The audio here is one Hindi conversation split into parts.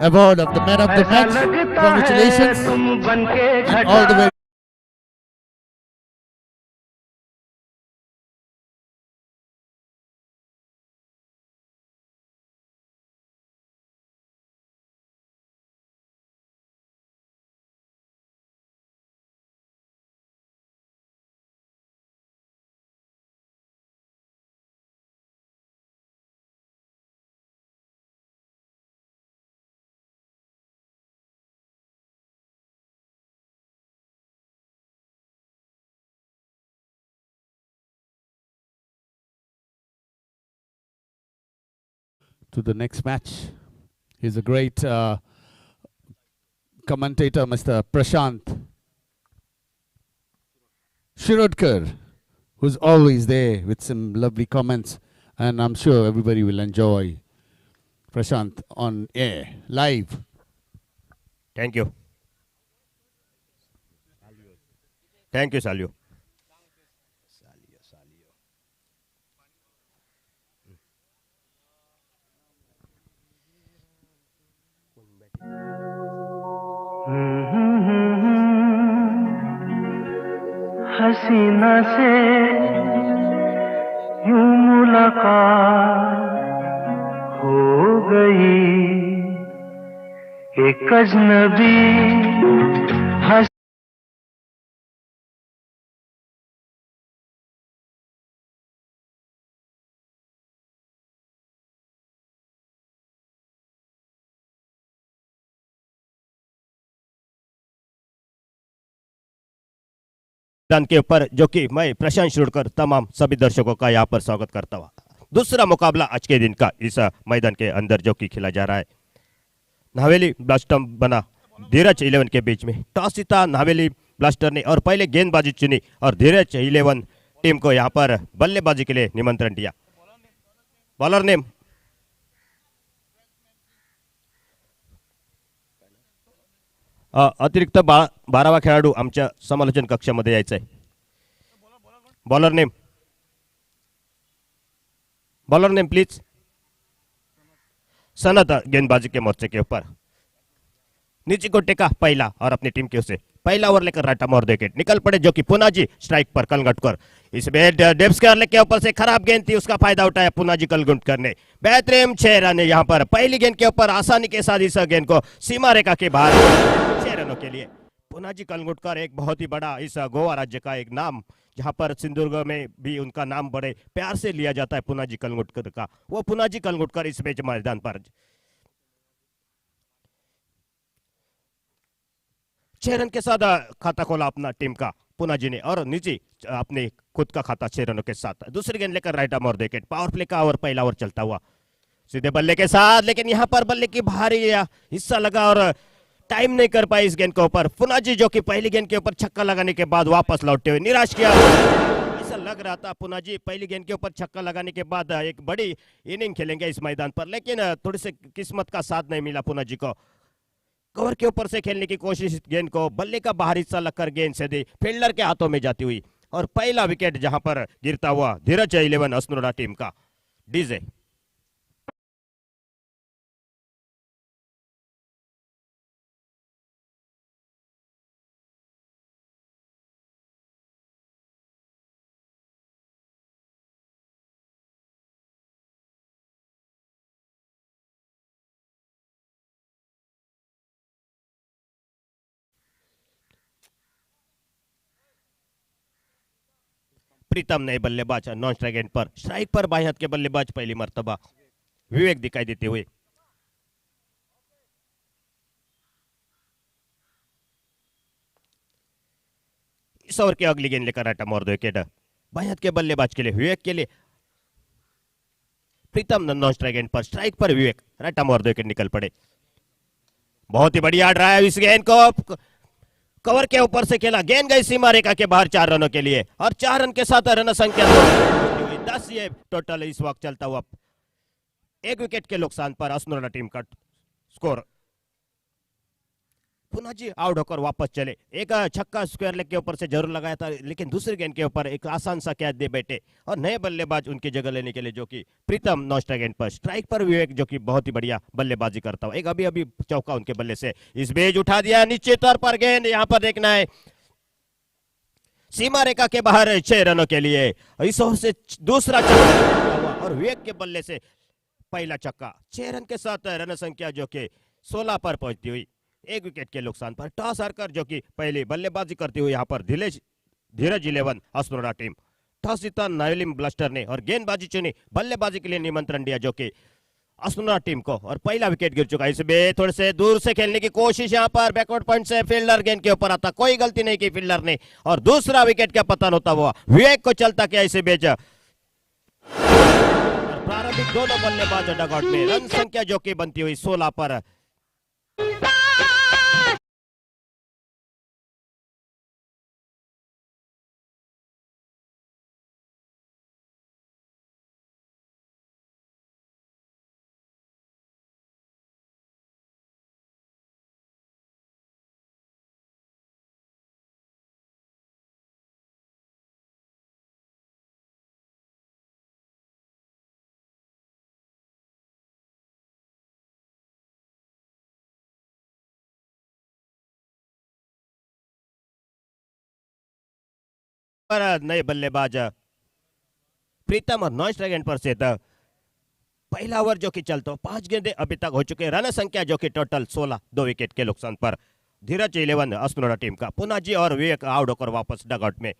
award of the man of the match. Congratulations and all the very to the next match. He's a great commentator, Mr. Prashant Shirodkar, who's always there with some lovely comments, and I'm sure everybody will enjoy Prashant on air, live. Thank you. Thank you, Salyu. हसीना से यूं मुलाकात हो गई, एक अजनबी मैदान के ऊपर जो कि मैं प्रशांत शिरोडकर तमाम सभी दर्शकों का यहाँ पर स्वागत करता हूँ। दूसरा मुकाबला आज के दिन का इस मैदान के अंदर जो कि खेला जा रहा है, नावेली ब्लास्टर बना धीरज 11 के बीच में। टॉस जीता नावेली ब्लास्टर ने और पहले गेंदबाजी चुनी और धीरज 11 टीम को यहाँ पर बल्लेबाजी के लिए निमंत्रण दिया। बॉलर ने अतिरिक्त 12वा खेळाडू आमच्या समालोचन कक्षामध्ये यायचा आहे। Bowler name please. सनत गेंदबाजी के मोर्चे के ऊपर नीचे को टेका पहला और अपनी टीम के उसे पहला ओवर लेकर राटा मोर विकेट निकल पड़े, जो कि पुनाजी स्ट्राइक पर कलगटकर। इसमें डेप्स के ऊपर से खराब गेंद थी, उसका फायदा उठाया पुनाजी कलगटकर ने। बेहतरीन 6 रन यहाँ पर पहली गेंद के ऊपर आसानी के साथ इस गेंद को सीमा रेखा के बाहर 6 रनों के लिए। पुनाजी कलगटकर एक बहुत ही बड़ा इस गोवा राज्य का एक नाम, जहां पर सिंधुदुर्ग में भी उनका नाम बड़े प्यार से लिया जाता है पुनाजी कलगटकर का। वो पुनाजी कलगटकर इस मैच मैदान पर 6 रन के साथ खाता खोला अपना टीम का पुनाजी ने और निजी अपने खुद का खाता 6 रनों के साथ। दूसरी गेंद लेकर राइट आर्म और विकेट। पावर प्ले का ओवर पहला ओवर चलता हुआ सीधे बल्ले के साथ, लेकिन यहाँ पर बल्ले की भारी हिस्सा लगा और टाइम नहीं कर पाई इस गेंद के ऊपर। पुनाजी जो कि पहली गेंद के ऊपर छक्का लगाने के बाद वापस लौटते हुए निराश किया। ऐसा लग रहा था पुनाजी पहली गेंद के ऊपर छक्का लगाने के बाद एक बड़ी इनिंग खेलेंगे इस मैदान पर, लेकिन थोड़ी सी किस्मत का साथ नहीं मिला पुनाजी को। कवर के ऊपर से खेलने की कोशिश, गेंद को बल्ले का बाहरी हिस्सा लगकर गेंद सीधे फील्डर के हाथों में जाती हुई और पहला विकेट जहां पर गिरता हुआ धीरज 11 अस्नोडा टीम का। डीजे प्रीतम नए बल्लेबाज नॉन स्ट्राइक एंड पर, स्ट्राइक पर बाएं हाथ के बल्लेबाज पहली मर्तबा विवेक दिखाई देते हुए। इस ओवर की अगली गेंद लेकर राटा मोर विकेट बाएं हाथ के बल्लेबाज के लिए विवेक के लिए। प्रीतम नॉन स्ट्राइक एंड पर, स्ट्राइक पर विवेक, राटा मोर विकेट निकल पड़े। बहुत ही बढ़िया ड्राइव, इस गेंद को कवर के ऊपर से खेला, गेंद गई सीमा रेखा के बाहर 4 रनों के लिए और 4 रन के साथ रन संख्या 10 ये टोटल इस वक्त चलता हुआ। 1 विकेट के नुकसान पर अस्नोडा टीम का स्कोर। पुनः जी आउट होकर वापस चले। एक छक्का स्क्वायर लेग के ऊपर से जरूर लगाया था, लेकिन दूसरी गेंद के ऊपर एक आसान सा कैच दे बैठे और नए बल्लेबाज उनकी जगह लेने के लिए जो कि प्रीतम नौ गेंद पर। स्ट्राइक पर विवेक जो कि बहुत ही बढ़िया बल्लेबाजी करता हुआ, एक अभी अभी चौका उनके बल्ले से इस बेज उठा दिया नीचे तौर पर गेंद। यहाँ पर देखना है सीमा रेखा के बाहर 6 रनों के लिए। इस ओवर से दूसरा छक्का और विवेक के बल्ले से पहला छक्का। 6 रन के साथ रन संख्या जो कि 16 पर पहुंचती हुई 1 विकेट के नुकसान पर। टॉस हारकर जो कि पहले बल्लेबाजी करती हुई यहाँ पर धीरज 11 अस्नोडा टीम। टॉस जीता नवेलिम ब्लस्टर ने और गेंदबाजी चुनी, बल्लेबाजी के लिए निमंत्रण दिया जो कि अस्नोडा टीम को, और पहला विकेट गिर चुका। इसमें थोड़े से दूर से खेलने की कोशिश, यहाँ पर बैकवर्ड पॉइंट से फील्डर गेंद के ऊपर आता, कोई गलती नहीं की फील्डर ने, और दूसरा विकेट का पतन होता हुआ विवेक को चलता क्या इसे बेच। प्रारंभिक दोनों बल्लेबाज डगआउट में, रन संख्या जो कि बनती हुई 16 पर। पर नए बल्लेबाज प्रीतम और 9 गेंद पर से पहला ओवर जो कि चलता हो, 5 गेंदे अभी तक हो चुके। रन संख्या जो कि टोटल 16, 2 विकेट के नुकसान पर। धीरज 11 अस्नोडा टीम का। पुनः जी और विवेक आउट होकर वापस डगआउट में।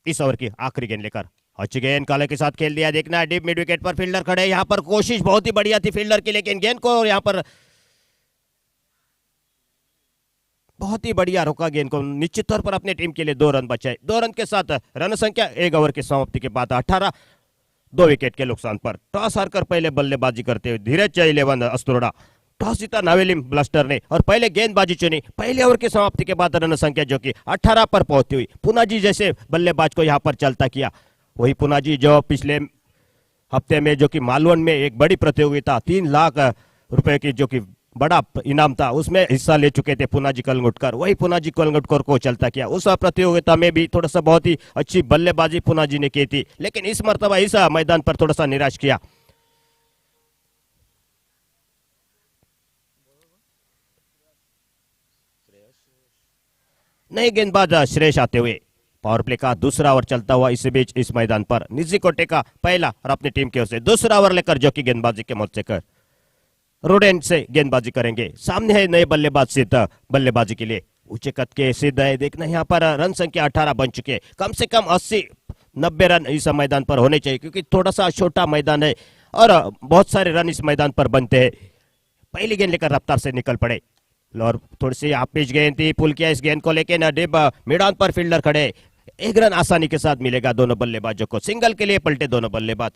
इस ओवर की आखिरी गेंद लेकर अच्छी गेंद काले के साथ खेल दिया। देखना है डीप मिड विकेट पर फील्डर खड़े, यहाँ पर कोशिश बहुत ही बढ़िया थी फील्डर की, लेकिन गेंद को यहाँ पर बहुत ही बढ़िया रोका गेंद को। निश्चित तौर पर अपने टीम के लिए 2 रन बचाए। 2 रन के साथ रन संख्या 1 ओवर की समाप्ति के बाद 18, 2 विकेट के नुकसान पर। टॉस हारकर पहले बल्लेबाजी करते हुए धीरज 11 अस्नोडा। टॉस जीता नवेलिम ब्लस्टर ने और पहले गेंदबाजी चुनी। पहले ओवर की समाप्ति के बाद रन संख्या जो कि 18 पर पहुंचती हुई पुनः जी जैसे बल्लेबाज को यहां पर चलता किया, वही पुनः जी जो पिछले हफ्ते में जो कि मालवण में एक बड़ी प्रतियोगिता 3 लाख रुपए की जो कि बड़ा इनाम था, उसमें हिस्सा ले चुके थे पुनः जी कलंगुटकर। वही पुनः जी कलंगुटकर को चलता किया। उस प्रतियोगिता में भी थोड़ा सा बहुत ही अच्छी बल्लेबाजी पुनः जी ने की थी, लेकिन इस मर्तबा इस मैदान पर थोड़ा सा निराश किया। नए गेंदबाज श्रेयस आते हुए पावर प्ले का दूसरा ओवर चलता हुआ इस बीच इस मैदान पर निजी कोटे का पहला और अपनी टीम की ओर से दूसरा ओवर लेकर जो कि गेंदबाजी के मोर्चे कर रोडेंट से गेंदबाजी करेंगे। सामने है नए बल्लेबाज सिद्ध बल्लेबाजी के लिए। ऊंचे कद के सिद्ध है। देखना यहाँ पर रन संख्या 18 बन चुके। कम से कम 80-90 रन इस मैदान पर होने चाहिए, क्योंकि थोड़ा सा छोटा मैदान है और बहुत सारे रन इस मैदान पर बनते हैं। पहली गेंद लेकर रफ्तार से निकल पड़े और थोड़ी सी आप पिच गेंद थी, पुल किया इस गेंद को लेके न डिब मैदान पर फील्डर खड़े। 1 रन आसानी के साथ मिलेगा दोनों बल्लेबाजों को। सिंगल के लिए पलटे दोनों बल्लेबाज।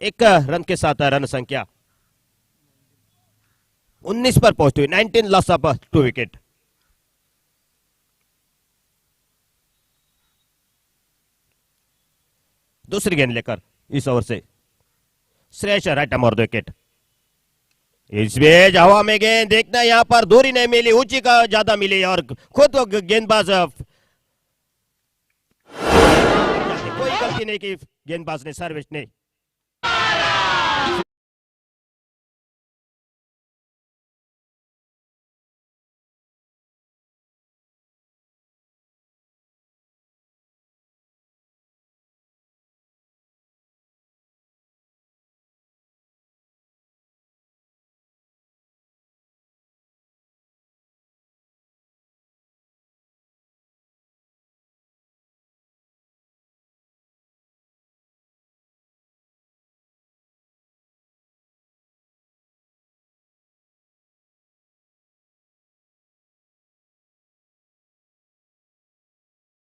1 रन के साथ रन संख्या 19 पर पहुंचती हुई 19 लॉस ऑफ 2 विकेट। दूसरी गेंद लेकर इस ओवर से श्रेयस राइट अमर 2 विकेट। इस बीच हवा में गेंद, देखना यहां पर दूरी नहीं मिली, ऊंची का ज्यादा मिली और खुद गेंदबाज कोई गलती नहीं की गेंदबाज ने, सर्विस ने।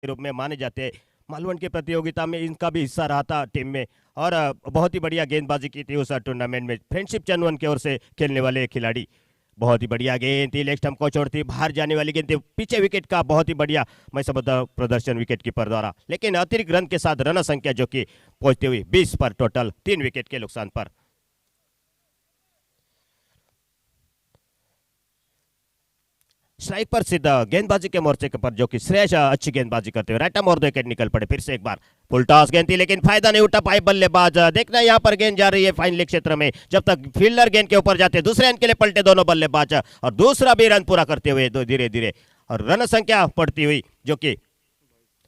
रूप में माने जाते हैं। मालवण की प्रतियोगिता में इनका भी हिस्सा रहा था टीम में और बहुत ही बढ़िया गेंदबाजी की थी उस टूर्नामेंट में। फ्रेंडशिप चंदवन की ओर से खेलने वाले खिलाड़ी, बहुत ही बढ़िया गेंद थी, लेग स्टंप को छोड़ती बाहर जाने वाली गेंद थी, पीछे विकेट का बहुत ही बढ़िया मैं समझता प्रदर्शन विकेट कीपर द्वारा। लेकिन अतिरिक्त रन के साथ रन संख्या जो कि पहुंचती हुई 20 पर, टोटल 3 विकेट के नुकसान पर। स्ट्राइक पर सीधा गेंदबाजी के मोर्चे के पर जो कि श्रेयस अच्छी गेंदबाजी करते हुए राइट आर्म और 2 विकेट निकल पड़े। फिर से एक बार फुल टॉस गेंद थी लेकिन फायदा नहीं उठा पाए बल्लेबाज। देखना यहाँ पर गेंद जा रही है फाइनल क्षेत्र में, जब तक फील्डर गेंद के ऊपर जाते दूसरे रन के लिए पलटे दोनों बल्लेबाज और दूसरा भी रन पूरा करते हुए धीरे धीरे और रन संख्या पड़ती हुई जो कि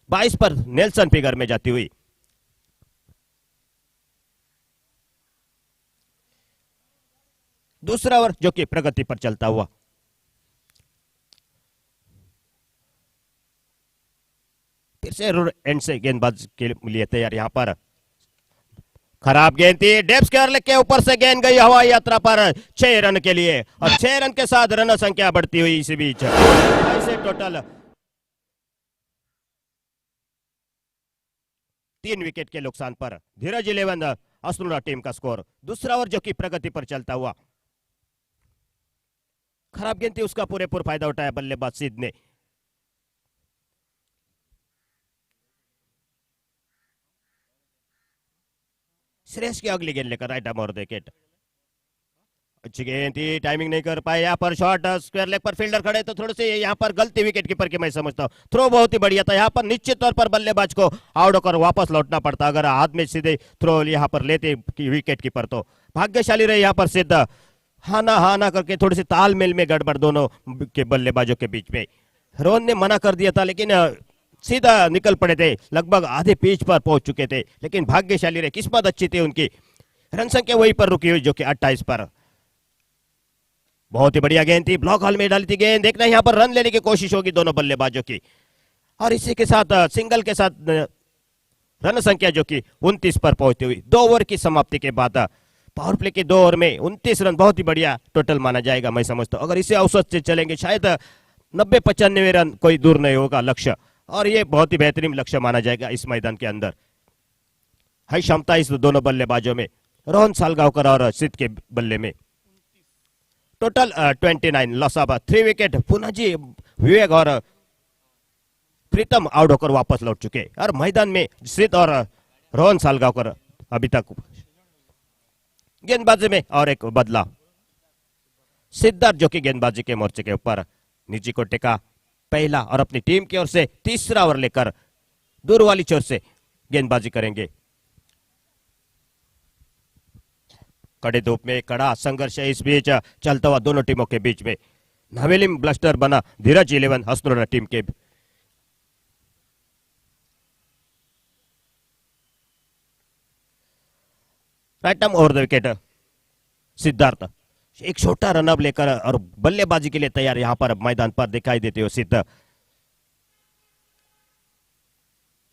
22 पर नेल्सन फिगर में जाती हुई। दूसरा ओवर जो कि प्रगति पर चलता हुआ। फिर से एंड से गेंदबाज के लिए तैयार। यहां पर खराब गेंद थी, डेप्थ स्क्वायर के ऊपर से गेंद गई हवाई यात्रा पर 6 रन के लिए और 6 रन के साथ रन संख्या बढ़ती हुई इसी बीच ऐसे टोटल 3 विकेट के नुकसान पर धीरज 11 अस्नुरा टीम का स्कोर। दूसरा ओवर जो कि प्रगति पर चलता हुआ। खराब गेंद थी, उसका पूरेपूर फायदा उठाया बल्लेबाज सिद्ध ने। श्रेयस की अगली गेंद लेकर राइट आर्म और 2 विकेट। अच्छी गेंद थी, टाइमिंग नहीं कर पाए। यहाँ पर शॉट स्क्वायर लेग पर फील्डर खड़े तो थोड़ी सी यहाँ पर गलती विकेट कीपर की मैं समझता हूँ। थ्रो बहुत ही बढ़िया था, यहाँ पर निश्चित तौर पर बल्लेबाज को आउट होकर वापस लौटना पड़ता अगर हाथ में सीधे थ्रो यहाँ पर लेते विकेट कीपर। तो भाग्यशाली रहे यहाँ पर सिद्ध, हाना करके थोड़ी सी तालमेल में गड़बड़ दोनों के बल्लेबाजों के बीच में। रोहन ने मना कर दिया था लेकिन सीधा निकल पड़े थे, लगभग आधे पिच पर पहुंच चुके थे लेकिन भाग्यशाली रहे, किस्मत अच्छी थी उनकी। रन संख्या वहीं पर रुकी हुई जो कि 28 पर। बहुत ही बढ़िया गेंद थी, ब्लॉक हॉल में डाली थी गेंद। देखना यहाँ पर रन लेने की कोशिश होगी दोनों बल्लेबाजों की और इसी के साथ सिंगल के साथ रन संख्या जो कि 29 पर पहुंचती हुई। 2 ओवर की समाप्ति के बाद पावर प्ले के 2 ओवर में 29 रन बहुत ही बढ़िया टोटल माना जाएगा मैं समझता हूं। अगर इसे औसत से चलेंगे शायद 90-95 रन कोई दूर नहीं होगा लक्ष्य, और ये बहुत ही बेहतरीन लक्ष्य माना जाएगा इस मैदान के अंदर। है क्षमता इस दोनों बल्लेबाजों में, रोहन सालगांवकर और सिद्ध के बल्ले में। Total 29 loss of 3 wicket. पुनः जी विवेक और प्रीतम आउट होकर वापस लौट चुके और मैदान में सिद्ध और रोहन सालगांवकर अभी तक। गेंदबाजी में और एक बदलाव, सिद्धार्थ जो कि गेंदबाजी के मोर्चे के ऊपर निजी कोटे का पहला और अपनी टीम की ओर से तीसरा ओवर लेकर दूर वाली छोर से गेंदबाजी करेंगे। कड़े धूप में कड़ा संघर्ष है इस बीच चलता हुआ दोनों टीमों के बीच में। नवेलिम ब्लस्टर बना धीरज 11 हसनुरा टीम के। Right arm over the wicket Siddharth एक छोटा रनअप लेकर और बल्लेबाजी के लिए तैयार यहां पर मैदान पर दिखाई देते हो सिद्ध।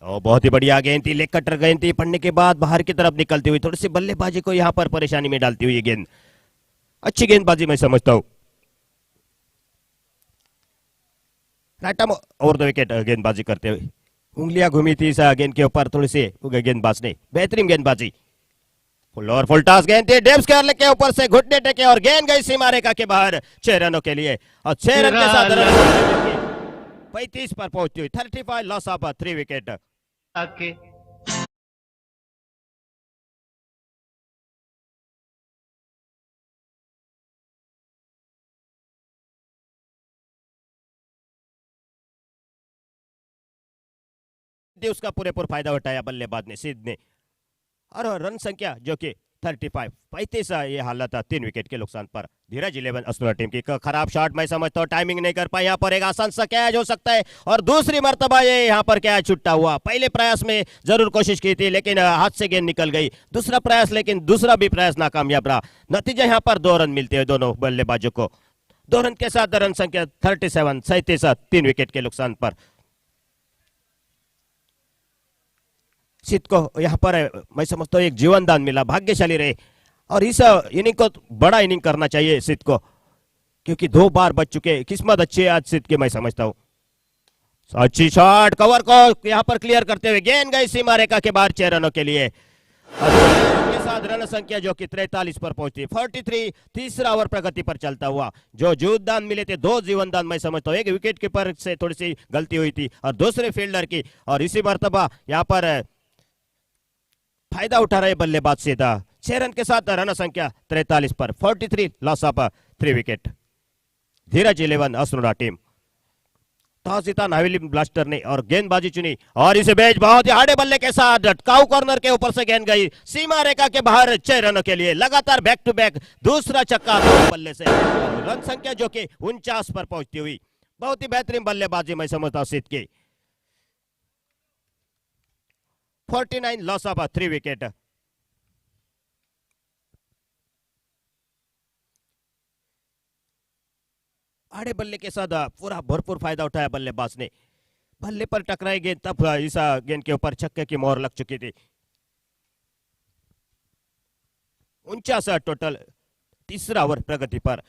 बहुत ही बढ़िया गेंद थी, लेग कटर गेंद थी, पड़ने के बाद बाहर की तरफ निकलती हुई, थोड़ी सी बल्लेबाजी को यहां पर परेशानी में डालती हुई गेंद। अच्छी गेंदबाजी मैं समझता हूं। Right arm over the wicket गेंदबाजी करते हुए उंगलियां घूमी थी इस गेंद के ऊपर थोड़ी सी गेंदबाज ने। बेहतरीन गेंदबाजी, फुल और फुल टॉस गेंद थी, डेप्थ स्क्वायर लेग के ऊपर से घुटने टेके और गेंद गई सीमा रेखा के बाहर 6 रनों के लिए और 6 रन के साथ 35 पर पहुंचती हुई। 35 लॉस ऑफ 3 विकेट। उसका पूरेपूर फायदा उठाया बल्लेबाज ने सिद्ध ने और रन संख्या जो कि 35 ये हालत 3 विकेट के नुकसान पर धीरज 11 अस्नुरा टीम की। खराब शॉट मैं समझता हूँ, टाइमिंग नहीं कर पाई। यहाँ पर एक आसान सा कैच हो सकता है और दूसरी मर्तबा ये यहाँ पर कैच छुट्टा हुआ। पहले प्रयास में जरूर कोशिश की थी लेकिन हाथ से गेंद निकल गई। दूसरा प्रयास लेकिन दूसरा भी प्रयास नाकामयाब रहा। नतीजा यहाँ पर 2 रन मिलते हैं दोनों बल्लेबाजों को। 2 रन के साथ रन संख्या 37 3 विकेट के नुकसान पर। सिद्ध को यहाँ पर मैं समझता हूँ एक जीवन दान मिला, भाग्यशाली रहे और इस इनिंग को बड़ा इनिंग करना चाहिए सिद्ध को, क्योंकि 2 बार बच चुके। किस्मत अच्छी है आज सिद्ध की मैं समझता हूँ। अच्छी शॉट, कवर को यहाँ पर क्लियर करते हुए गेंद गई सीमा रेखा के बाहर 6 रनों के लिए के साथ रन संख्या जो कि 43 पर पहुंचती। 43 तीसरा ओवर प्रगति पर चलता हुआ। जो जीवनदान मिले थे 2 जीवनदान मैं समझता हूँ, एक विकेट कीपर से थोड़ी सी गलती हुई थी और दूसरे फील्डर की, और इसी मर्तबा यहाँ पर फायदा उठा रहे बल्लेबाज सीधा। 6 रन के साथ रन संख्या 43 पर 43 लॉस ऑफ 3 विकेट। धीरज 11 अस्नुरा टीम। टॉस जीता नावेली ब्लास्टर ने और गेंदबाजी चुनी और इसे बेच बहुत ही हार्डे बल्ले के साथ काउ कॉर्नर के ऊपर से गेंद गई सीमा रेखा के बाहर 6 रनों के लिए लगातार बैक टू बैक दूसरा छक्का बल्ले से रन संख्या जो कि 49 पर पहुंचती हुई बहुत ही बेहतरीन बल्लेबाजी मैं समझता हूं सिद्ध की 49 लॉस ऑफ 3 विकेट। आड़े बल्ले के साथ पूरा भरपूर फायदा उठाया बल्लेबाज ने बल्ले पर टकराई गेंद तब इस गेंद के ऊपर छक्के की मोहर लग चुकी थी 49 टोटल तीसरा ओवर प्रगति पर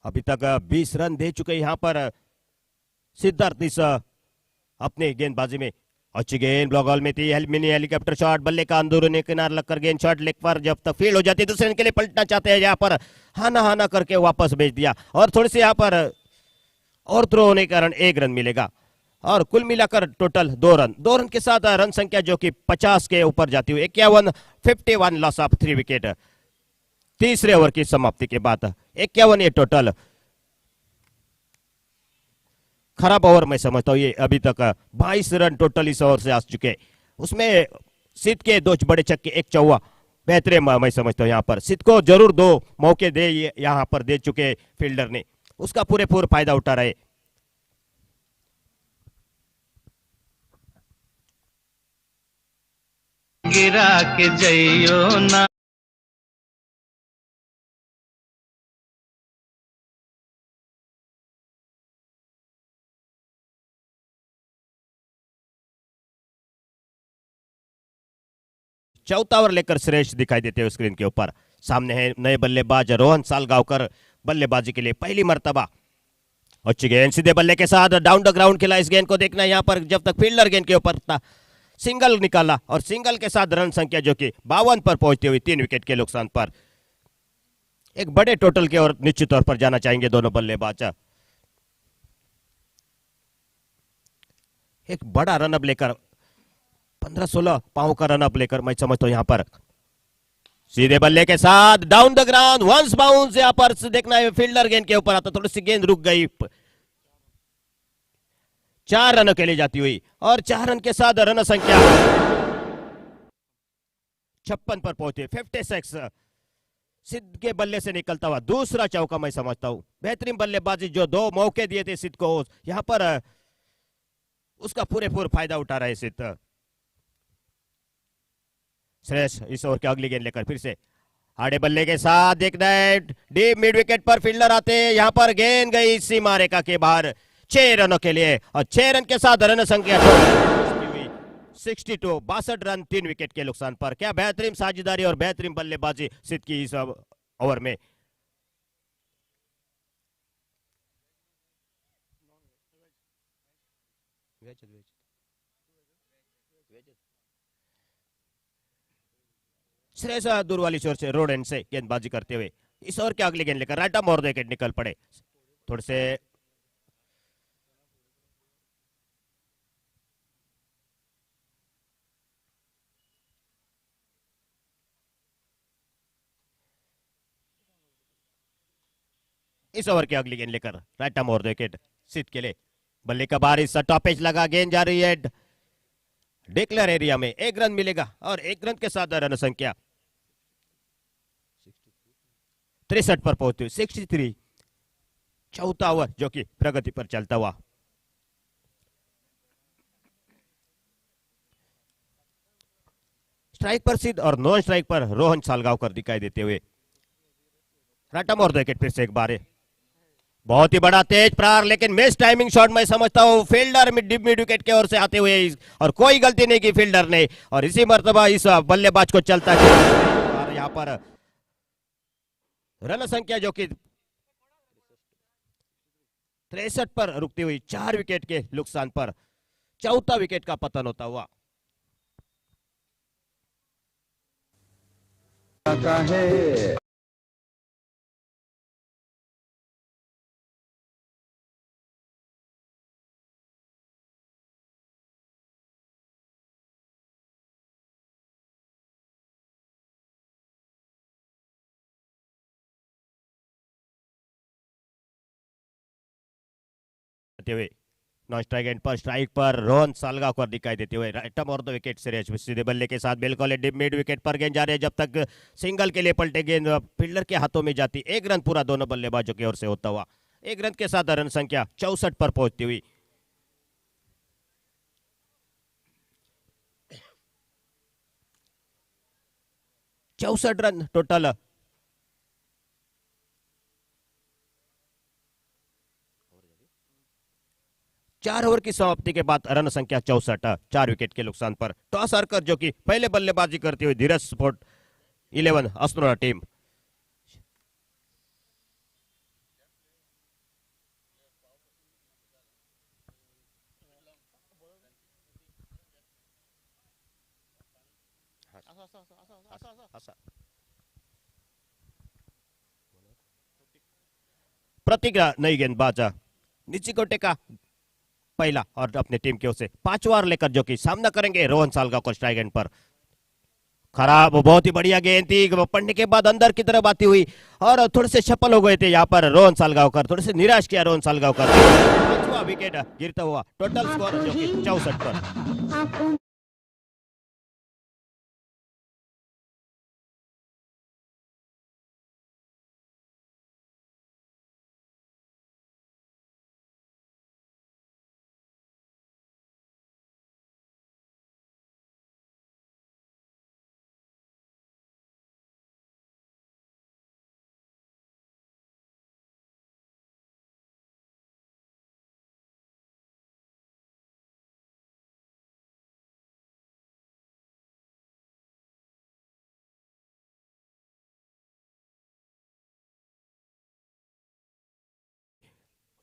अभी तक 20 रन दे चुके यहां पर सिद्धार्थ इस अपने गेंदबाजी में अच्छी गेंद ब्लॉक बॉल में थी मिनी हेलीकॉप्टर शॉट बल्ले का अंदरूनी किनार लगकर गेंद शॉट लेग पर जब तक फील्ड हो जाती है दूसरे के लिए पलटना चाहते हैं यहाँ पर हाना हाना करके वापस भेज दिया और थोड़ी सी यहाँ पर और थ्रो होने के कारण 1 रन मिलेगा और कुल मिलाकर टोटल 2 रन के साथ रन संख्या जो कि 50 के ऊपर जाती हुई 51 लॉस ऑफ 3 विकेट तीसरे ओवर की समाप्ति के बाद 51 ये टोटल खराब ओवर मैं समझता हूं ये अभी तक 22 रन टोटल इस ओवर से आ चुके उसमें सिद्ध के 2 बड़े छक्के 1 चौवा बेहतरीन मैं समझता हूं यहाँ पर सिद्ध को जरूर 2 मौके दे यहाँ पर दे चुके फील्डर ने उसका पूरे फायदा उठा रहे गिरा के जइयो ना चौथा ओवर लेकर श्रेष्ठ दिखाई देते हुए स्क्रीन के ऊपर सामने है नए बल्लेबाज रोहन सालगांवकर बल्लेबाजी के लिए पहली मर्तबा अच्छी गेंद सीधे बल्ले के साथ डाउन द ग्राउंड खेला इस गेंद को देखना यहाँ पर जब तक फील्डर गेंद के ऊपर था सिंगल निकाला और सिंगल के साथ रन संख्या जो कि 52 पर पहुंचती हुई 3 विकेट के नुकसान पर एक बड़े टोटल के और निश्चित तौर पर जाना चाहेंगे दोनों बल्लेबाज एक बड़ा रनअप लेकर 15-16 पांव का रनअप लेकर मैं समझता हूं यहां पर सीधे बल्ले के साथ down the ground once bounce यहां पर देखना है फील्डर गेंद के ऊपर आता थोड़ी सी गेंद रुक गई 4 रनों के लिए जाती हुई और 4 रन के साथ रन संख्या 56 पर पहुंचे 56 सिद्ध के बल्ले से निकलता हुआ दूसरा चौका मैं समझता हूं बेहतरीन बल्लेबाजी जो 2 मौके दिए थे सिद्ध को यहां पर उसका पूरे फायदा उठा रहे सिद्ध श्रेष्ठ इस ओवर के अगली गेंद लेकर फिर से आड़े बल्ले के साथ देखना है डीप मिड विकेट पर फील्डर आते हैं यहां पर गेंद गई सीमा रेखा के बाहर 6 रनों के लिए और 6 रन के साथ रन संख्या 62 62 रन 3 विकेट के नुकसान पर क्या बेहतरीन साझेदारी और बेहतरीन बल्लेबाजी सिद्ध की इस ओवर में श्रेयस दूर वाली छोर से रोड एंड से गेंदबाजी करते हुए इस ओवर के अगली गेंद लेकर राइट आर्म और विकेट निकल पड़े थोड़े से इस ओवर की अगली गेंद लेकर राइट आर्म और विकेट सिद्ध के लिए बल्ले का बारिश टॉपेज लगा गेंद जा रही है डिक्लेयर एरिया में 1 रन मिलेगा और 1 रन के साथ रन संख्या 63 पर पहुंचती हुई 63 चौथा ओवर जो कि प्रगति पर चलता हुआ स्ट्राइक पर सिद्ध और नॉन स्ट्राइक पर रोहन सालगांवकर दिखाई देते हुए राटम और विकेट फिर से एक बार बहुत ही बड़ा तेज प्रहार लेकिन मिस टाइमिंग शॉट मैं समझता हूं फील्डर मिड विकेट के ओर से आते हुए और कोई गलती नहीं की फील्डर ने और इसी मर्तबा इस बल्लेबाज को चलता है और यहां पर रन संख्या जो कि 63 पर रुकती हुई 4 विकेट के नुकसान पर चौथा विकेट का पतन होता हुआ है। चलते हुए नॉन स्ट्राइक एंड पर स्ट्राइक पर रोहन सालगावकर दिखाई देते हुए राइट आर्म और द विकेट सीरीज सीधे बल्ले के साथ बिल्कुल मिड विकेट पर गेंद जा रहे हैं। जब तक सिंगल के लिए पलटे गेंद फील्डर के हाथों में जाती, एक रन पूरा दोनों बल्लेबाजों की ओर से होता हुआ, एक रन के साथ रन संख्या 64 पर पहुंचती हुई। चौसठ रन टोटल। चार ओवर की समाप्ति के बाद रन संख्या 64, 4 विकेट के नुकसान पर टॉस हारकर जो कि पहले बल्लेबाजी करती हुई धीरज स्पोर्ट 11 अस्त्रोना टीम प्रतीक नई गेंदबाज नीचे कोटे का पहला और अपने टीम की ओर से 5वां ओवर लेकर जो कि सामना करेंगे रोहन सालगावकर स्ट्राइक एंड पर। खराब, बहुत ही बढ़िया गेंद थी, पढ़ने के बाद अंदर की तरफ आती हुई और थोड़े से सफल हो गए थे यहाँ पर रोहन सालगावकर, थोड़े से निराश किया रोहन सालगावकर। 5वां विकेट गिरता हुआ, टोटल स्कोर जो कि 64 पर।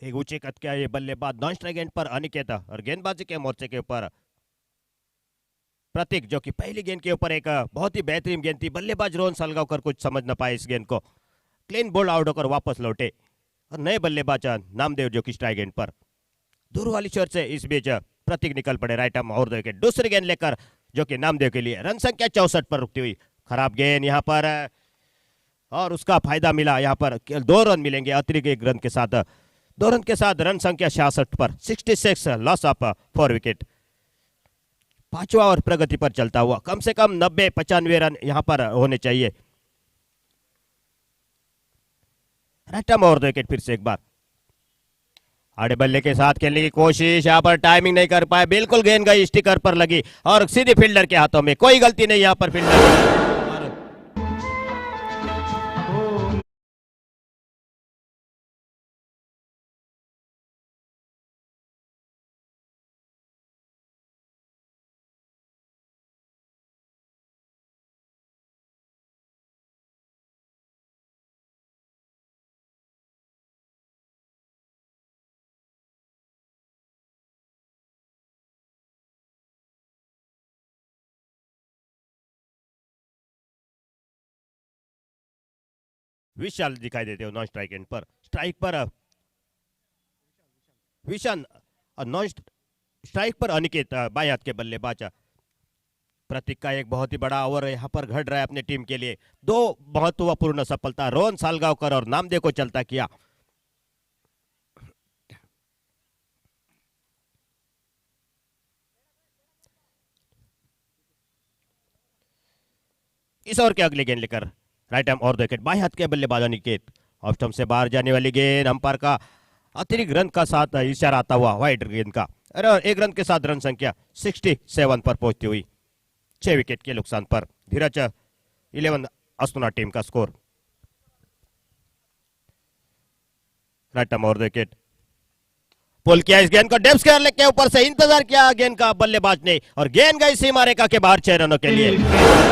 एक ऊंचे कद का ये बल्लेबाज नॉन स्ट्राइक एंड पर अनिकेत और गेंदबाजी के मोर्चे के ऊपर प्रतीक जो कि पहली गेंद के ऊपर एक बहुत ही बेहतरीन गेंद थी, बल्लेबाज रोहन सालगावकर कुछ समझ न पाए इस गेंद को, क्लीन बोल्ड आउट होकर वापस लौटे और नए बल्लेबाज नामदेव जो कि स्ट्राइक एंड पर। दूर वाली छोर से इस बीच प्रतीक निकल पड़े राइट आर्म और विकेट, दूसरी गेंद लेकर जो कि नामदेव के लिए रन संख्या 64 पर रुकती हुई। खराब गेंद यहाँ पर और उसका फायदा मिला, यहाँ पर 2 रन मिलेंगे अतिरिक्त 1 रन के साथ, 2 रन के साथ रन संख्या 66 पर 66, लॉस ऑफ 4 विकेट। 5वां ओवर प्रगति पर चलता हुआ, कम से कम 90-95 रन यहां पर होने चाहिए। राइट आर्म और विकेट फिर से एक बार आड़े बल्ले के साथ खेलने की कोशिश, यहां पर टाइमिंग नहीं कर पाए, बिल्कुल गेंद गई स्टिकर पर लगी और सीधे फील्डर के हाथों में, कोई गलती नहीं यहां पर फील्डर। विशाल दिखाई देते हो नॉन स्ट्राइक एंड पर, स्ट्राइक पर विशाल और नॉन स्ट्राइक पर अनिकेत बाएं हाथ के बल्लेबाज। प्रतीक का एक बहुत ही बड़ा ओवर यहाँ पर घट रहा है अपने टीम के लिए, 2 महत्वपूर्ण सफलता रोहन सालगावकर और नामदेव को चलता किया। इस ओवर के अगले गेंद लेकर राइट आर्म और विकेट, बाएं हाथ के बल्लेबाज अनिकेत, ऑफ स्टंप से बाहर जाने वाली गेंद, अंपायर का अतिरिक्त रन का साथ इशारा आता हुआ वाइड गेंद का, और 1 रन के साथ रन संख्या 67 पर पहुंचती हुई, 6 विकेट के नुकसान पर धीरज 11 अस्त्रोना टीम का स्कोर। राइट आर्म और विकेट, पुल किया इस गेंद को, डेप्थ स्क्वायर के ऊपर से इंतजार किया गेंद का बल्लेबाज ने और गेंद गई सीमा रेखा के बाहर 6 रनों के लिए।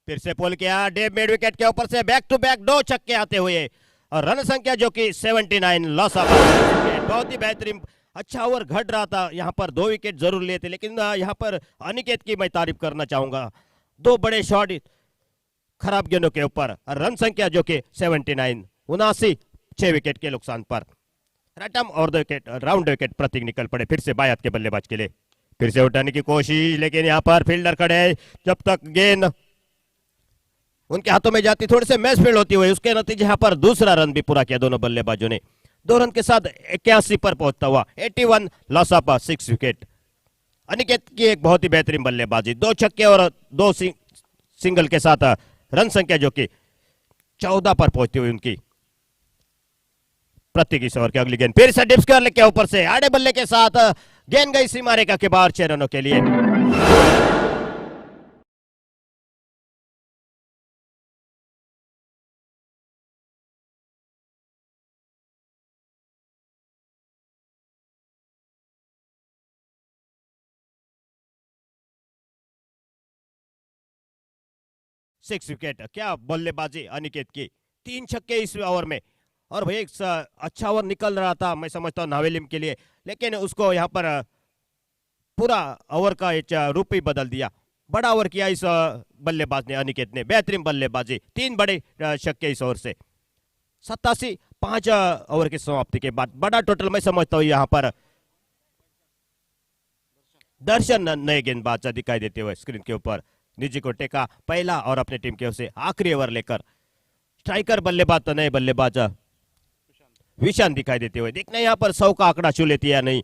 फिर से पुल किया, डेप मिड विकेट के ऊपर से बैक टू बैक 2 छक्के आते हुए और रन संख्या जो कि 79, लॉस ऑफ, बहुत ही बेहतरीन अच्छा ओवर घट रहा था, यहाँ पर 2 विकेट जरूर लिए थे, लेकिन यहाँ पर अनिकेत की मैं तारीफ करना चाहूंगा, 2 बड़े शॉट खराब गेंदों के ऊपर, रन संख्या जो कि 79, 79, 6 विकेट के नुकसान पर। राइट आर्म और विकेट राउंड विकेट प्रतीक निकल पड़े फिर से बायात के बल्लेबाज के लिए, फिर से उठाने की कोशिश, लेकिन यहाँ पर फील्डर खड़े हैं। जब तक गेंद उनके हाथों में जाती थोड़ी से मैच फील्ड होती हुई, उसके नतीजे यहाँ पर दूसरा रन भी पूरा किया दोनों बल्लेबाजों ने। 2 रन के साथ 81 पर पहुंचता हुआ 81 लॉस ऑफ 6 विकेट। अनिकेत की एक बहुत ही बेहतरीन बल्लेबाजी, 2 छक्के और 2 सिंगल के साथ रन संख्या जो कि 14 पर पहुंचती हुई उनकी। प्रतीक इस ओवर की अगली गेंद फिर से डिप स्क्वायर लेके ऊपर से आड़े बल्ले के साथ गेंद गई सीमा रेखा के बाहर 6 रनों के लिए। सिक्स विकेट, क्या बल्लेबाजी अनिकेत की, 3 छक्के इस ओवर में। और भाई एक अच्छा ओवर निकल रहा था मैं समझता हूँ नावेलिम के लिए, लेकिन उसको यहाँ पर पूरा ओवर का रूप ही बदल दिया। बड़ा ओवर किया इस बल्लेबाज ने, अनिकेत ने बेहतरीन बल्लेबाजी, 3 बड़े छक्के इस ओवर से। 87 5 ओवर की समाप्ति के बाद बड़ा टोटल मैं समझता हूँ यहाँ पर। दर्शन नए गेंदबाज दिखाई देते हुए स्क्रीन के ऊपर, निजी को टेका पहला और अपने टीम की ओर से आखिरी ओवर लेकर। स्ट्राइकर बल्लेबाज तो नए बल्लेबाज विशान दिखाई देते हुए, देखना यहाँ पर 100 का आंकड़ा छू लेती है नहीं।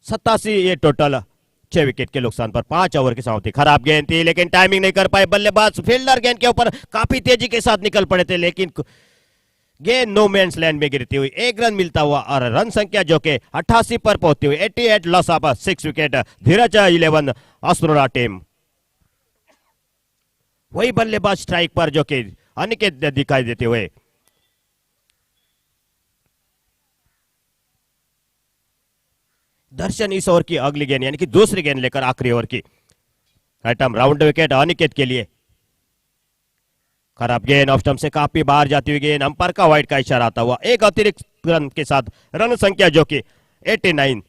87 ये टोटल 6 विकेट के नुकसान पर 5 ओवर की समाप्ति। खराब गेंद थी लेकिन टाइमिंग नहीं कर पाए बल्लेबाज, फील्डर गेंद के ऊपर काफी तेजी के साथ निकल पड़े थे, लेकिन गेंद नो मैंस लैंड में गिरती हुई 1 रन मिलता हुआ और रन संख्या जो कि 88 पर पहुंचती हुई 88 लॉस ऑफ 6 विकेट। धीरज 11 अस्त्रोरा टीम। वही बल्लेबाज स्ट्राइक पर जो कि अनिकेत दिखाई देते हुए। दर्शन इस ओवर की अगली गेंद यानी कि दूसरी गेंद लेकर आखिरी ओवर की आइटम राउंड विकेट अनिकेत के लिए। खराब गेंद ऑफ स्टंप से काफी बाहर जाती हुई गेंद, अंपायर का वाइड का इशारा आता हुआ। एक अतिरिक्त रन के साथ रन संख्या जो कि 89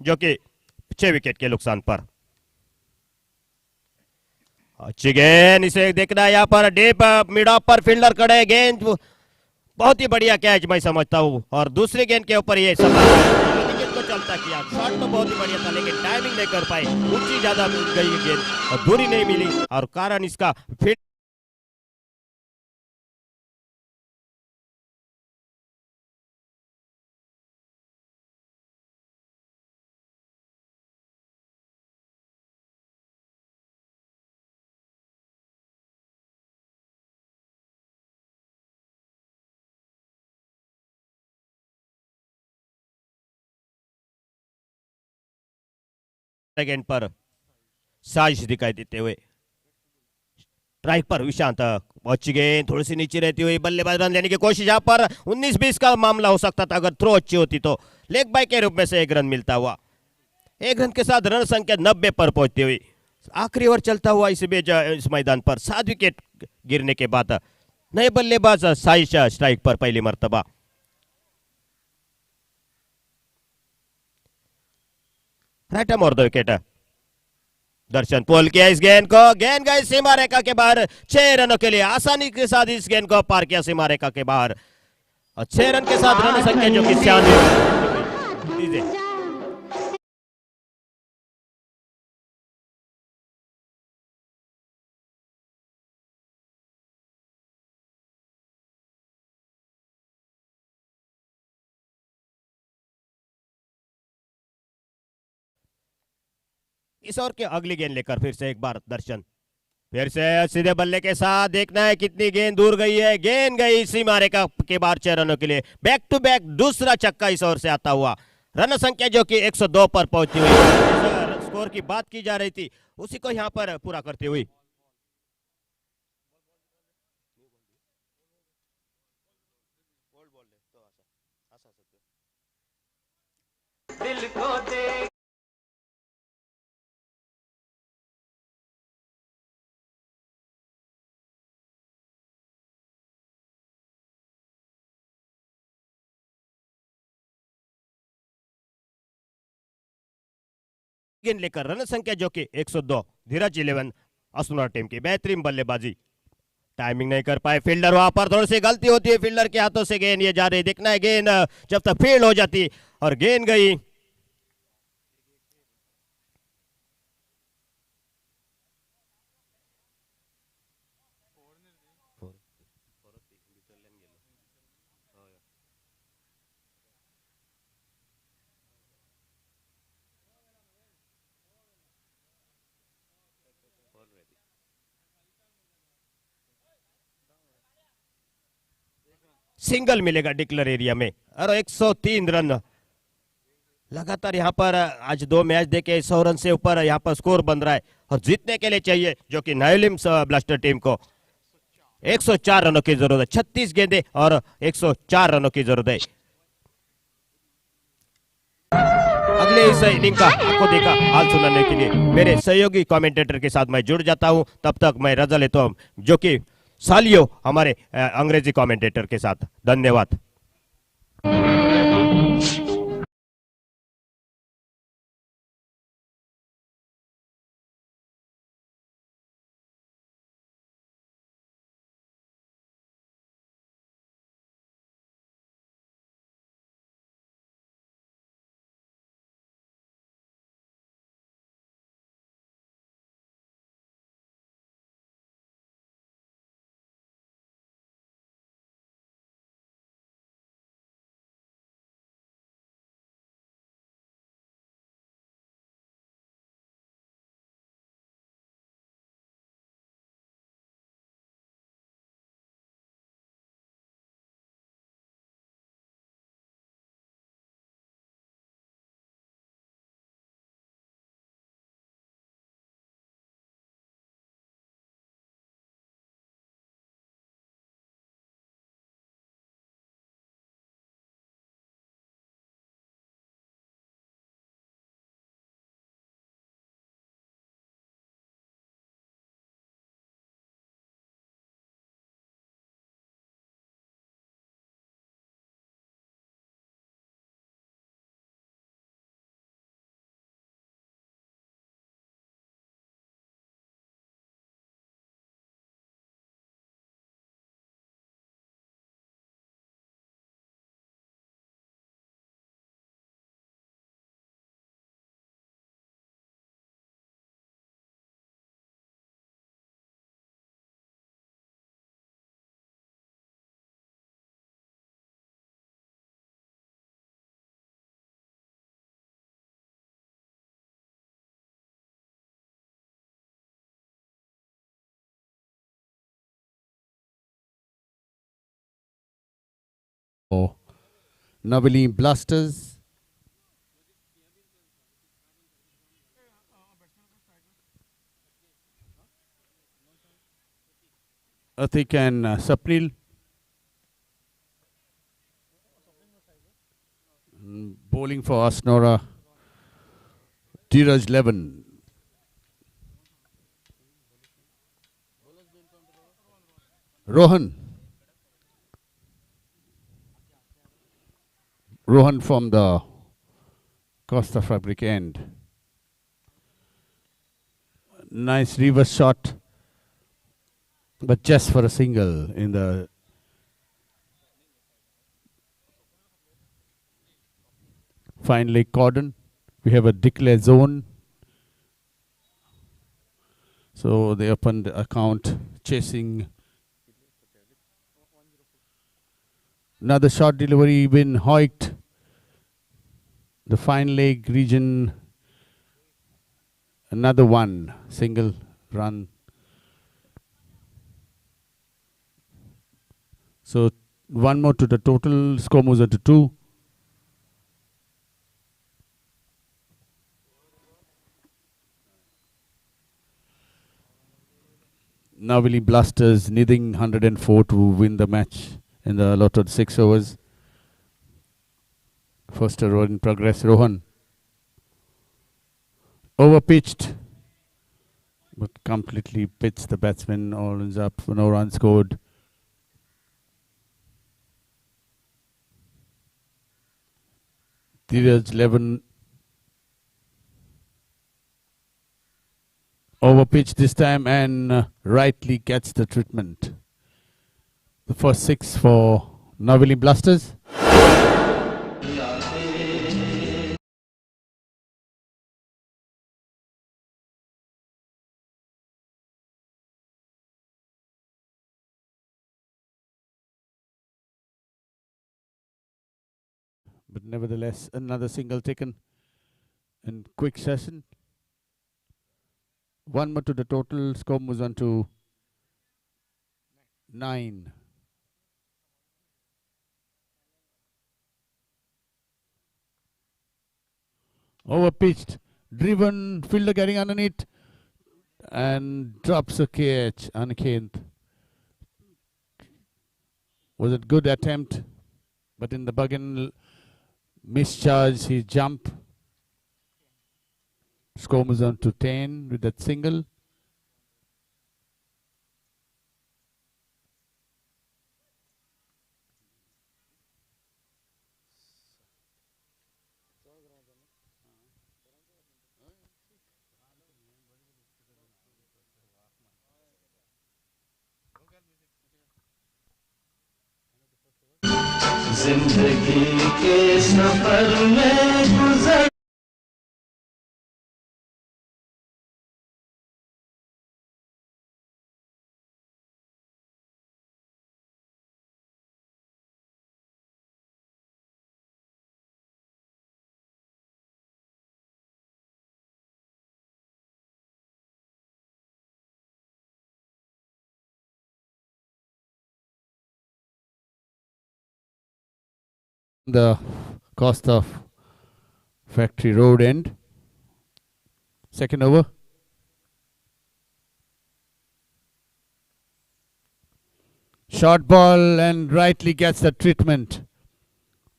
जो कि 6 विकेट के नुकसान पर। अच्छी गेंद, इसे देखना यहाँ पर डीप मिड ऑफ पर फील्डर खड़े, गेंद बहुत ही बढ़िया कैच मैं समझता हूँ। और दूसरी गेंद के ऊपर ये को चलता किया, शॉट तो बहुत ही बढ़िया था लेकिन टाइमिंग नहीं कर पाई, ऊंची ज्यादा गई गेंद और दूरी नहीं मिली और कारण इसका फिट गेंद पर साजिश दिखाई देते हुए। स्ट्राइक पर विशांत, अच्छी गेंद थोड़ी सी नीचे रहती हुई, बल्लेबाज रन लेने की कोशिश, यहाँ पर 19-20 का मामला हो सकता था अगर थ्रो अच्छी होती तो। लेग बाय के रूप में से 1 रन मिलता हुआ, 1 रन के साथ रन संख्या 90 पर पहुंचती हुई। आखिरी ओवर चलता हुआ इस मैदान पर 7 विकेट गिरने के बाद नए बल्लेबाज साजिश स्ट्राइक पर पहली मर्तबा। राइट आर्म और 2 विकेट। दर्शन पोल किया इस गेंद को, गेंद गई सीमा रेखा के बाहर 6 रनों के लिए। आसानी के साथ इस गेंद को पार किया सीमा रेखा के बाहर और 6 रन के साथ रन संख्या जो कि 96। इस ओवर की अगली गेंद लेकर फिर से एक बार दर्शन, फिर से सीधे बल्ले के साथ, देखना है कितनी गेंद दूर गई है। गेंद गई सीमा रेखा के बाहर 6 रनों के लिए। बैक टू बैक दूसरा छक्का इस ओवर से आता हुआ। रन संख्या जो कि 102 पर पहुंची हुई। स्कोर की बात की जा रही थी उसी को यहां पर पूरा करती हुई। दिल को दे गेंद लेकर रन संख्या जो कि 102। धीरज 11 अस्त्रोरा टीम की बेहतरीन बल्लेबाजी। टाइमिंग नहीं कर पाए फील्डर, वहां पर थोड़ी सी गलती होती है फील्डर के हाथों से, गेंद ये जा रही, देखना है गेंद जब तक फील्ड हो जाती और गेंद गई। सिंगल मिलेगा डिक्लेयर एरिया में और 103 रन लगातार यहाँ पर आज 2 मैच देके 100 रन से ऊपर यहाँ पर स्कोर बन रहा है और जीतने के लिए चाहिए जो कि नायोलिम्स ब्लास्टर टीम को 104 रनों की जरूरत है, 36 गेंदें और 104 रनों की जरूरत है। अगले इस इनिंग का आपको देखा हाल सुनाने के लिए मेरे सहयोगी कमेंटेटर के साथ मैं जुड़ जाता हूं, तब तक मैं रजा लेता हूं जो कि सालियो हमारे अंग्रेजी कमेंटेटर के साथ। धन्यवाद। Navali Blasters. Atik and Sapnil. Bowling for Asnora. Dheeraj Levan. Rohan. Rohan from the Costa Fabric end. Nice reverse shot, but just for a single in the fine leg cordon. We have a declare zone. So they opened the account chasing. Another short delivery been hoiked. The fine leg region. Another one single run. So one more to the total. Score moves to 2. Navali Blasters needing 104 to win the match in the allotted 6 overs. First over in progress, Rohan. Overpitched, but completely pitched the batsman. All ends up, no run scored. Dheeraj Levan overpitched this time and rightly gets the treatment. The first 6 for Navili Blasters. But nevertheless, another single taken in quick session. 1 more to the total. Score moves on to 9. Over pitched, driven, fielder getting underneath and drops a catch. Aniket. Was a good attempt, but in the Buggin mischarge, he jump. Score moves on to 10 with that single. जिंदगी के सफर में गुजर The cost of Factory Road end. Second over. Short ball and rightly gets the treatment.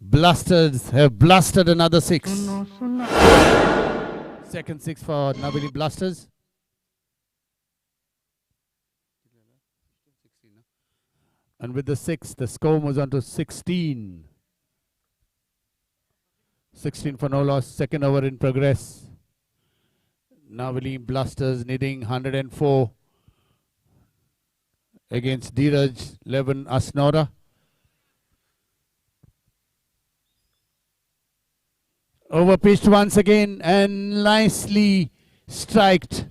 Blasters have blasted another 6. Second 6 for Navili Blasters. And with the 6, the score moves on to 16. 16 for no loss. Second over in progress. Navili Blasters needing 104 against Dheeraj 11 Asnora. Over pitched once again and nicely striked.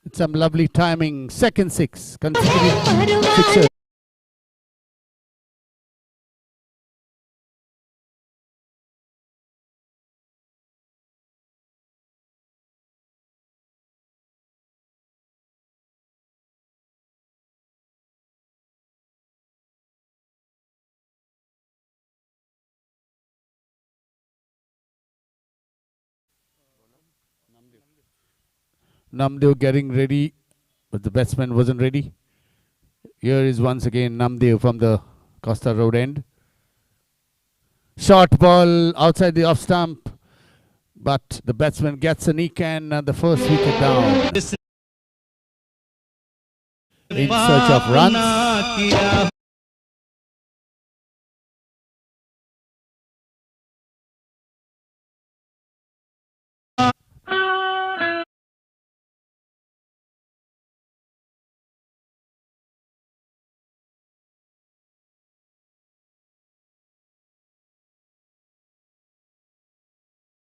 It's some lovely timing. Second 6 consecutive sixes. Namdev getting ready, but the batsman wasn't ready. Here is once again Namdev from the Costa Road end. Short ball outside the off stump, but the batsman gets a nick and the first wicket down. In search of runs.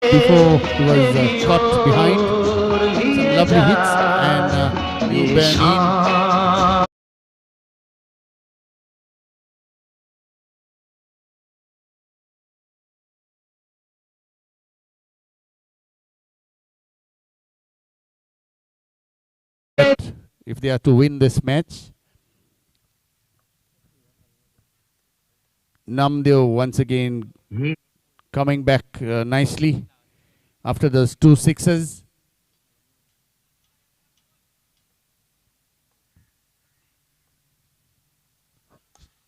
Before he was caught behind, some lovely hits and new ban in. If they are to win this match, Namdev once again coming back nicely after those 2 sixes.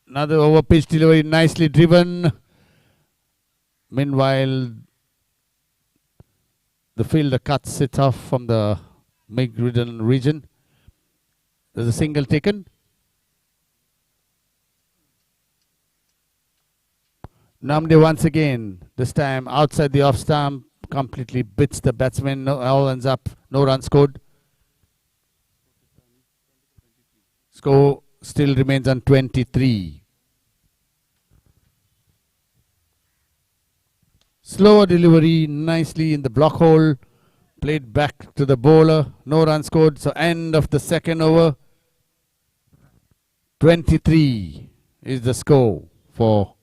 Another over pitch delivery, nicely driven. Meanwhile, the fielder cuts it off from the mid-middle region. There's a single taken. Namdev once again, this time outside the off stump, completely bits the batsman. No, all ends up, no run scored. Score still remains on 23. Slower delivery, nicely in the block hole. Played back to the bowler. No run scored. So end of the second over. 23 is the score for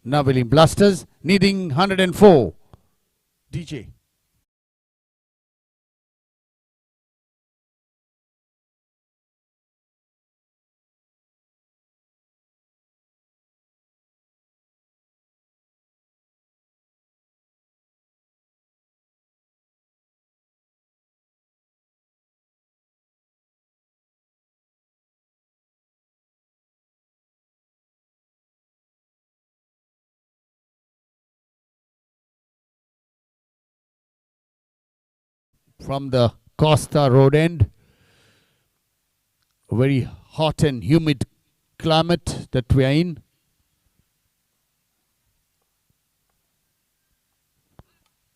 Navili Blasters, needing 104. DJ. From the Costa Road end, a very hot and humid climate that we are in.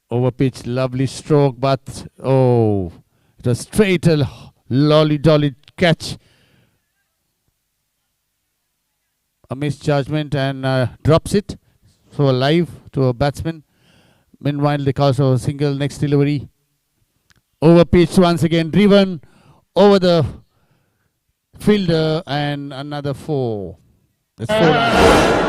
Over pitch, lovely stroke, but oh, it was straight a lolly dolly catch. A misjudgment and drops it. So alive to a batsman. Meanwhile, the also single next delivery. Over pitch once again, driven over the fielder and another 4. That's 4 runs.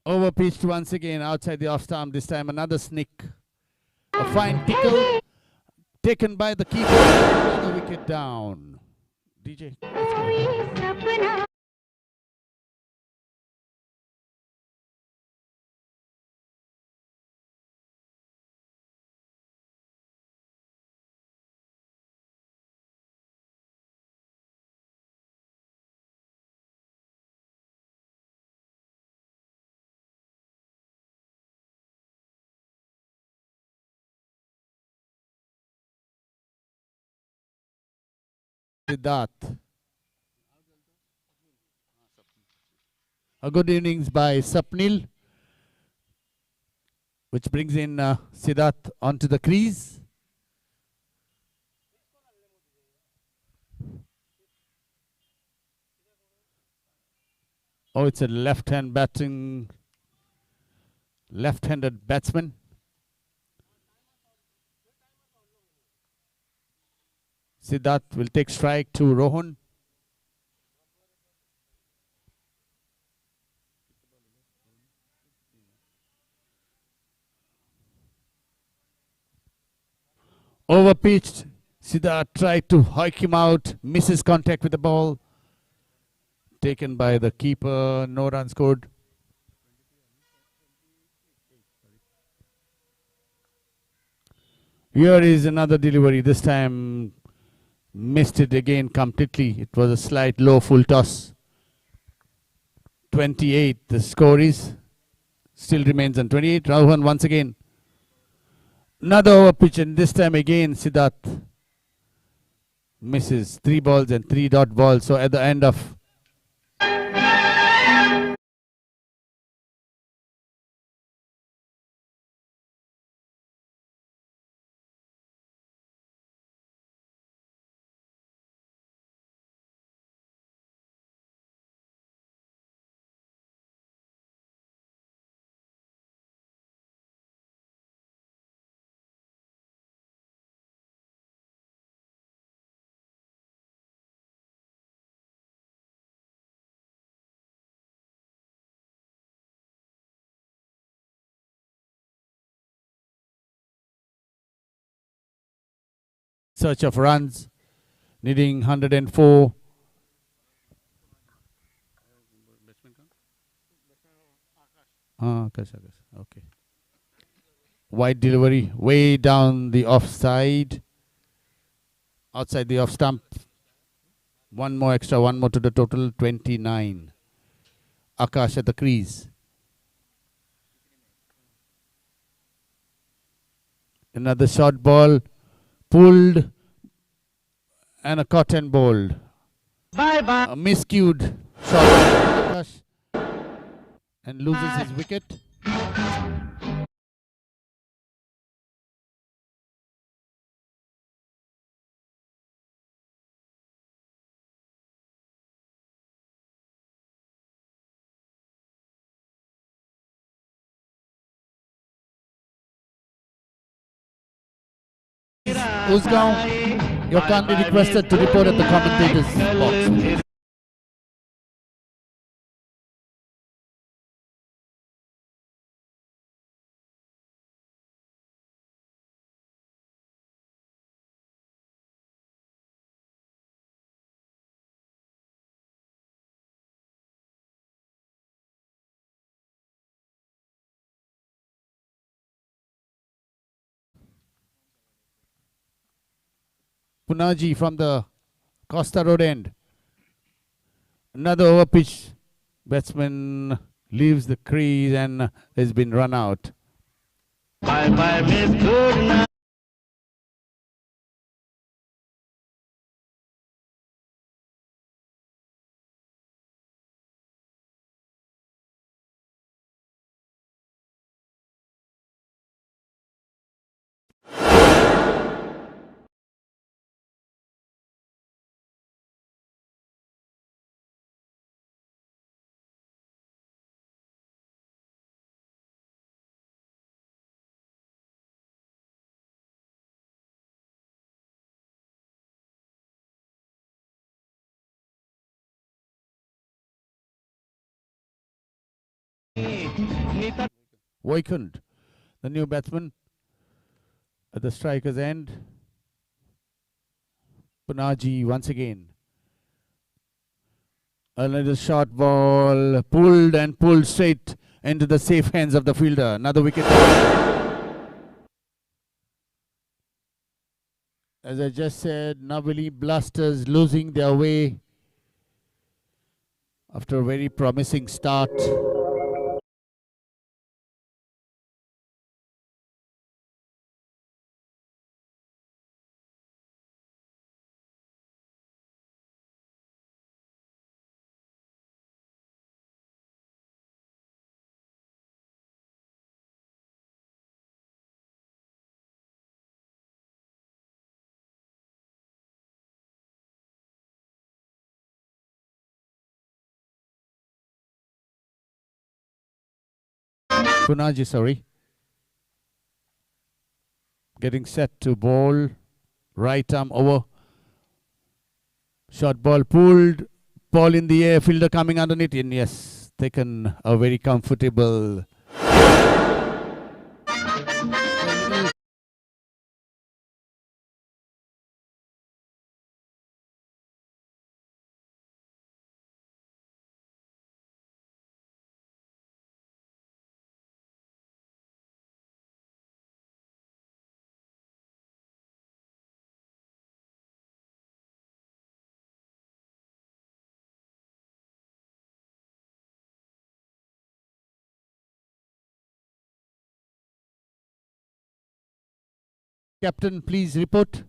Over pitched once again outside the off stump. This time another snick. A fine tickle taken by the keeper. Another wicket down. DJ, let's go. Siddharth. A good innings by Sapnil, which brings in Siddharth onto the crease. Oh, it's a left-handed batsman. Siddharth will take strike to Rohan. Overpitched. Siddharth tried to hike him out. Misses contact with the ball. Taken by the keeper. No run scored. Here is another delivery. This time missed it again completely. It was a slight low full toss. 28. The score is still remains on 28. Rohan once again. Another over pitch, and this time again Siddharth misses 3 balls and 3 dot balls. So at the end of search of runs, needing 104. Okay. Wide delivery, way down the offside. Outside the off stump. One more to the total, 29. Akash at the crease. Another short ball, pulled, and a caught and bowled. Bye-bye. A miscued shot by Prakash and loses his wicket. Uzgaon, you're kindly requested to report at the commentators box. Punaji from the Costa Road end. Another over pitch. Batsman leaves the crease and has been run out. Bye-bye, Miss Goodnight. Vaikund, the new batsman at the striker's end. Punaji once again. Another short ball, pulled and pulled straight into the safe hands of the fielder. Another wicket. As I just said, Navili Blasters losing their way after a very promising start. Punaji, sorry. Getting set to bowl. Right arm over. Short ball pulled. Ball in the air. Fielder coming underneath. And yes, taken a very comfortable. Captain, please report.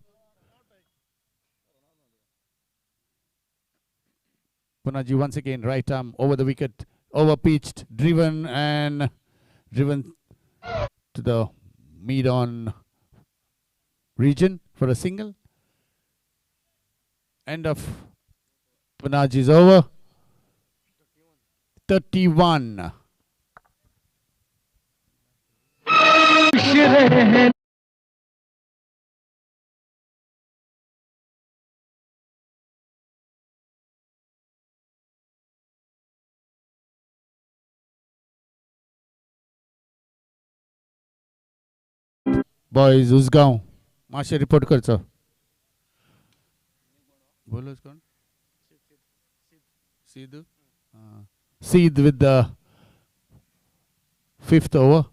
Punaji once again, right arm over the wicket, over pitched, driven to the mid-on region for a single. End of Punaji's over. 31. Boys, Uzgaon. माशे रिपोर्ट करचो. बोलोच कोण? Sidhu. Seed with the 5th over.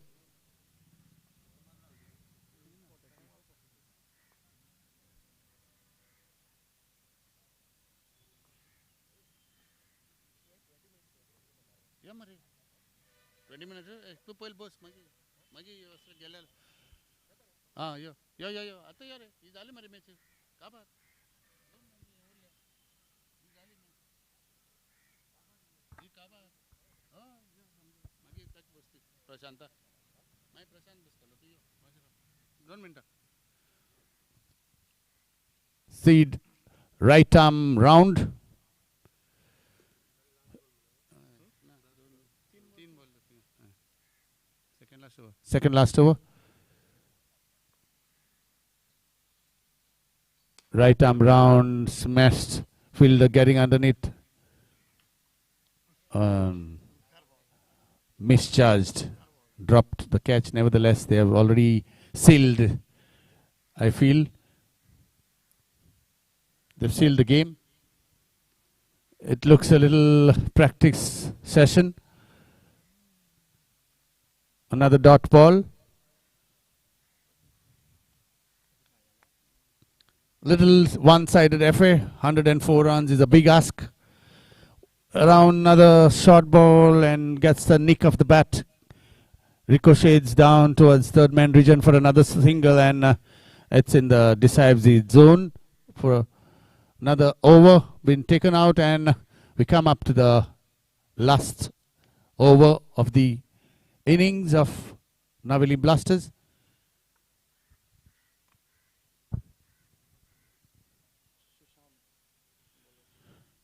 या मरे 20 minutes. तू पहिले बस माझी गेल्या Ah, yeah. आता यार ही झाली मरे मॅच का बात ही का बात मागे काय बसते प्रशांत नाही प्रशांत बसतो तू ये 2 मिनिटं seed right arm round second last over right arm round smashed fielder getting underneath mischarged dropped the catch nevertheless they have already sealed I feel they've sealed the game it looks a little practice session another dot ball little one-sided affair 104 runs is a big ask around another short ball and gets the nick of the bat ricochets down towards third man region for another single and it's in the decisive zone for another over been taken out and we come up to the last over of the innings of Navili Blasters.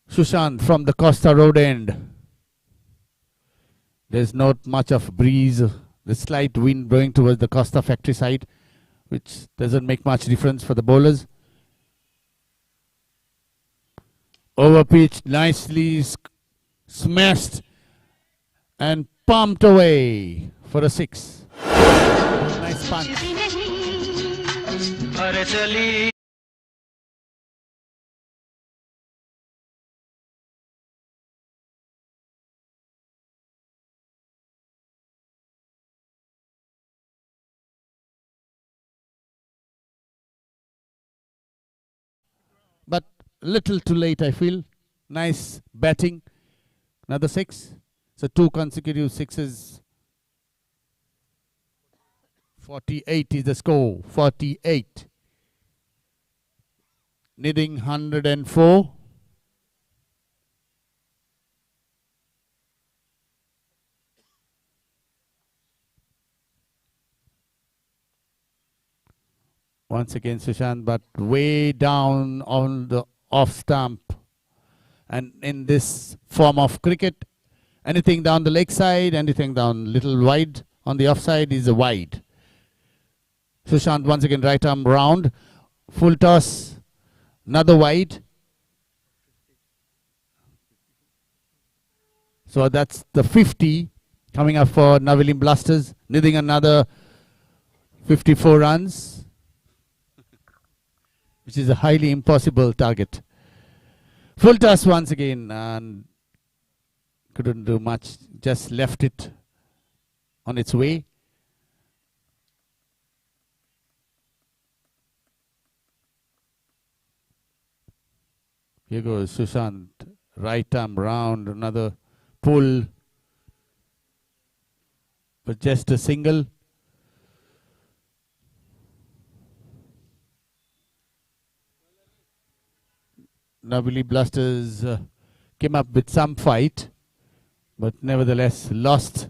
Sushant from the Costa Road end. There's not much of breeze. The slight wind blowing towards the Costa factory side, which doesn't make much difference for the bowlers. Over pitch, nicely smashed and pumped away for a 6. Nice punch. अरे चली But little too late, I feel. Nice batting. Another 6. So 2 consecutive 6s. 48 is the score. 48. Needing 104. Once again, Sushant, but way down on the off stump. And in this form of cricket, anything down the leg side, anything down little wide on the offside is a wide. Sushant once again right arm round, full toss, another wide. So that's the 50 coming up for Navili Blasters, needing another 54 runs. Which is a highly impossible target. Full toss once again and couldn't do much, just left it on its way. Here goes Sushant, right arm round, another pull, but just a single. Navili Blasters came up with some fight, but nevertheless lost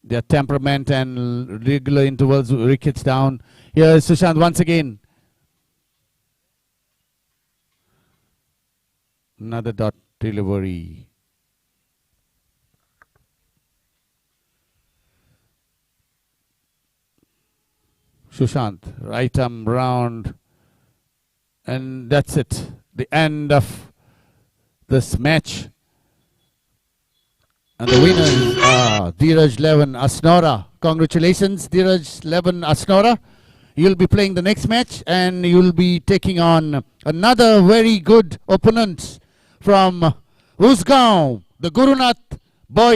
their temperament and regular intervals, wickets down. Here is Sushant once again. Another dot delivery. Sushant, right arm round, and that's it. The end of this match. And the winner is Dheeraj Levan Asnora. Congratulations, Dheeraj Levan Asnora. You'll be playing the next match and you'll be taking on another very good opponent from Usgaon, the Gurunath boys.